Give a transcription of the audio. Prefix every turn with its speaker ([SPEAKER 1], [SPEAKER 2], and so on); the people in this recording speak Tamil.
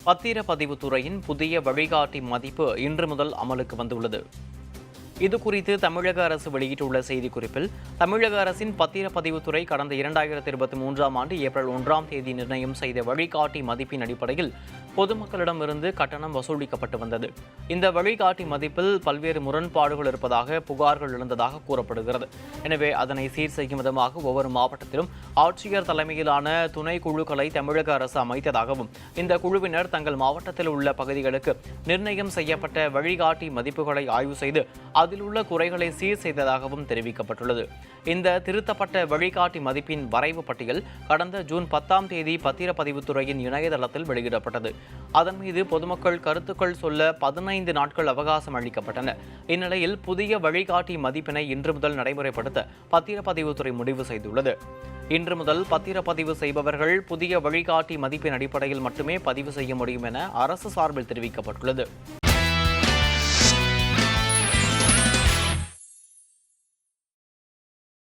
[SPEAKER 1] பத்திரப்பதிவுத்துறையின் புதிய வழிகாட்டி மதிப்பு இன்று முதல் அமலுக்கு வந்துள்ளது. இதுகுறித்து தமிழக அரசு வெளியிட்டுள்ள செய்திக்குறிப்பில், தமிழக அரசின் பத்திரப்பதிவுத்துறை கடந்த 2023ஆம் ஆண்டு ஏப்ரல் 1ஆம் தேதி நிர்ணயம் செய்த வழிகாட்டி மதிப்பின் அடிப்படையில் பொதுமக்களிடமிருந்து கட்டணம் வசூலிக்கப்பட்டு வந்தது. இந்த வழிகாட்டி மதிப்பில் பல்வேறு முரண்பாடுகள் இருப்பதாக புகார்கள் எழுந்ததாக கூறப்படுகிறது. எனவே அதனை சீர் செய்யும் விதமாக ஒவ்வொரு மாவட்டத்திலும் ஆட்சியர் தலைமையிலான துணை குழுக்களை தமிழக அரசு அமைத்ததாகவும், இந்த குழுவினர் தங்கள் மாவட்டத்தில் உள்ள பகுதிகளுக்கு நிர்ணயம் செய்யப்பட்ட வழிகாட்டி மதிப்புகளை ஆய்வு செய்து அதில் உள்ள குறைகளை சீர் செய்ததாகவும் தெரிவிக்கப்பட்டுள்ளது. இந்த திருத்தப்பட்ட வழிகாட்டி மதிப்பின் வரைவு பட்டியல் கடந்த ஜூன் 10ஆம் தேதி பத்திரப்பதிவுத்துறையின் இணையதளத்தில் வெளியிடப்பட்டது. அதன் மீது பொதுமக்கள் கருத்துக்கள் சொல்ல 15 நாட்கள் அவகாசம் அளிக்கப்பட்டன. இந்நிலையில் புதிய வழிகாட்டி மதிப்பினை இன்று முதல் நடைமுறைப்படுத்த பத்திரப்பதிவுத்துறை முடிவு செய்துள்ளது. இன்று முதல் பத்திரப்பதிவு செய்பவர்கள் புதிய வழிகாட்டி மதிப்பின் அடிப்படையில் மட்டுமே பதிவு செய்ய முடியும் என அரசு சார்பில் தெரிவிக்கப்பட்டுள்ளது.